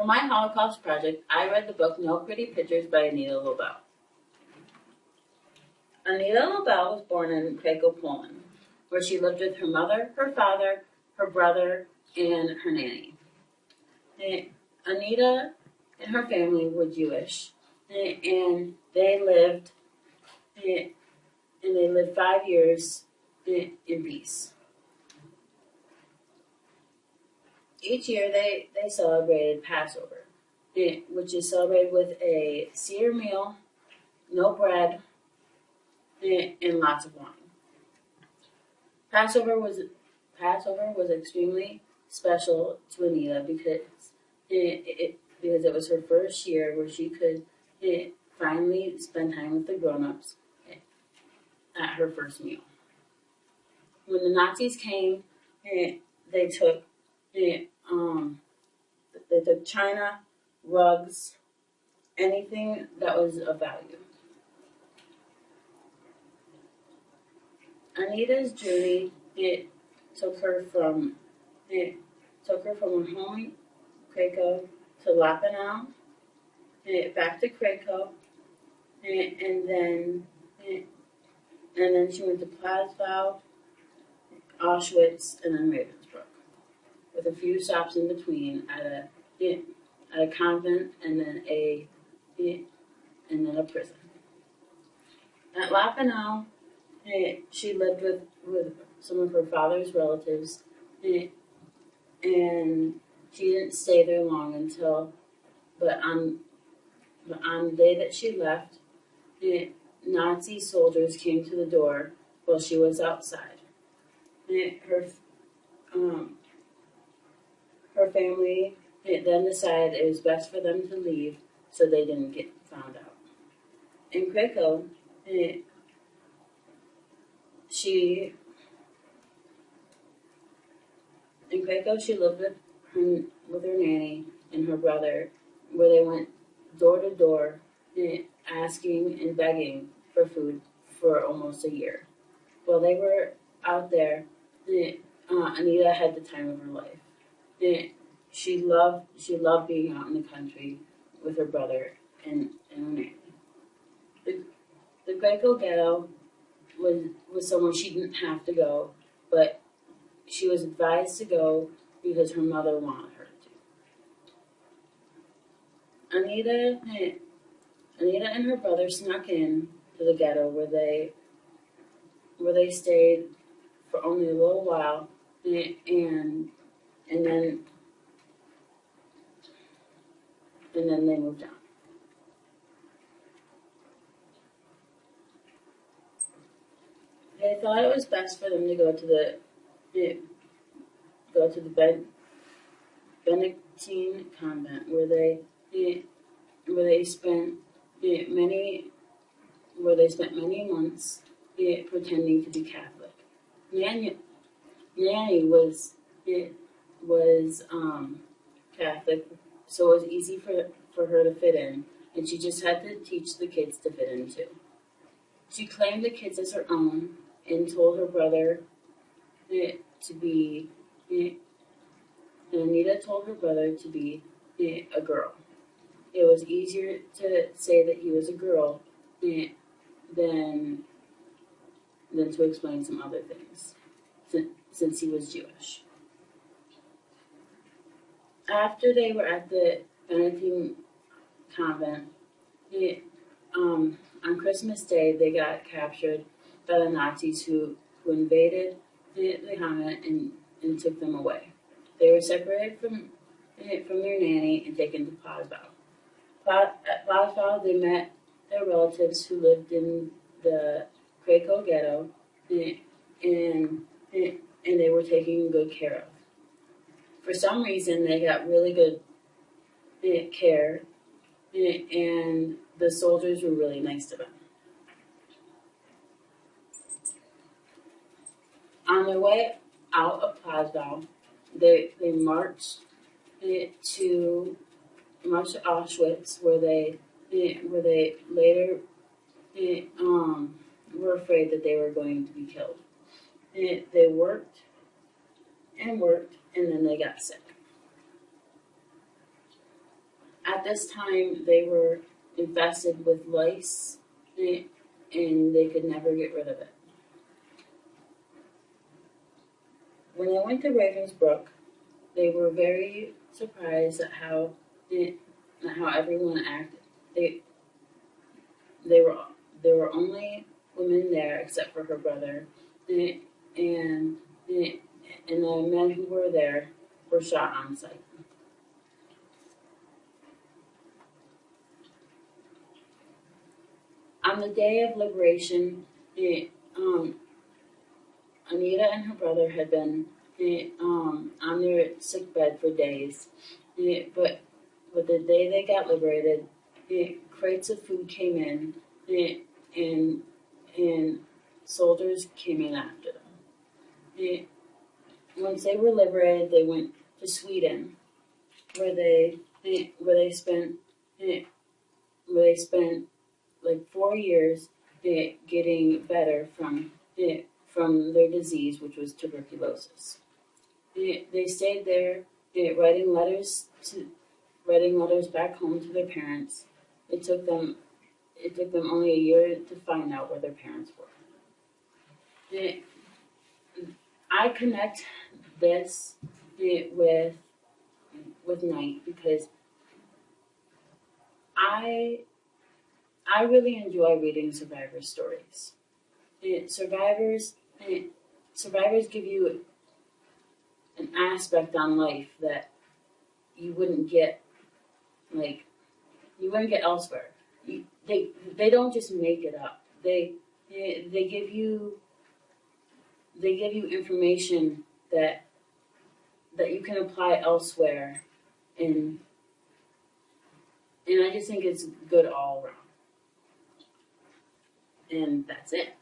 For my Holocaust project, I read the book No Pretty Pictures by Anita Lobel. Anita Lobel was born in Krakow, Poland, where she lived with her mother, her father, her brother, and her nanny. Anita and her family were Jewish, and they lived 5 years in peace. Each year they celebrated Passover, which is celebrated with a Seder meal, no bread, and lots of wine. Passover was extremely special to Anita because it was her first year where she could finally spend time with the grown-ups at her first meal. When the Nazis came, they took china, rugs, anything that was of value. Anita's journey took her from her home in Krakow to Lappenau, back to Krakow, and then she went to Plaszow, Auschwitz, and then Ravensbrück, with a few stops in between at a convent and then a prison. At Lappenau, she lived with some of her father's relatives, and she didn't stay there long but on the day that she left, Nazi soldiers came to the door while she was outside. Her family then decided it was best for them to leave so they didn't get found out. In Krakow, she lived with her nanny and her brother, where they went door to door asking and begging for food for almost a year. While they were out there, Anita had the time of her life. She loved being out in the country with her brother and her nanny. The Krakow ghetto was somewhere she didn't have to go, but she was advised to go because her mother wanted her to. Anita and her brother snuck in to the ghetto where they stayed for only a little while, and then they moved on. They thought it was best for them to go to the Benedictine convent where they spent many months pretending to be Catholic. Nanny was Catholic, so it was easy for her to fit in, and she just had to teach the kids to fit in too. She claimed the kids as her own and told her brother to be, and Anita told her brother to be a girl. It was easier to say that he was a girl than to explain some other things, since he was Jewish. After they were at the Benedictine convent, on Christmas Day, they got captured by the Nazis who invaded the convent and took them away. They were separated from their nanny and taken to Plaszow. At Plaszow, they met their relatives who lived in the Krakow ghetto, and they were taken good care of. For some reason, they got really good care, and the soldiers were really nice to them. On their way out of Plaszow, they marched to Auschwitz, where they later were afraid that they were going to be killed. They worked, and then they got sick. at this time they were infested with lice, and they could never get rid of it. When they went to Ravensbrook, they were very surprised at how everyone acted. They were there were only women there except for her brother, and and the men who were there were shot on sight. On the day of liberation, Anita and her brother had been on their sick bed for days, but the day they got liberated, crates of food came in, and soldiers came in after them. Once they were liberated, they went to Sweden, where they spent like 4 years getting better from their disease, which was tuberculosis. They stayed there, writing letters back home to their parents. It took them only a year to find out where their parents were. I connect this with Night because I really enjoy reading survivor stories. Survivors give you an aspect on life that you wouldn't get elsewhere. They don't just make it up. They give you information that you can apply elsewhere, and I just think it's good all around. And that's it.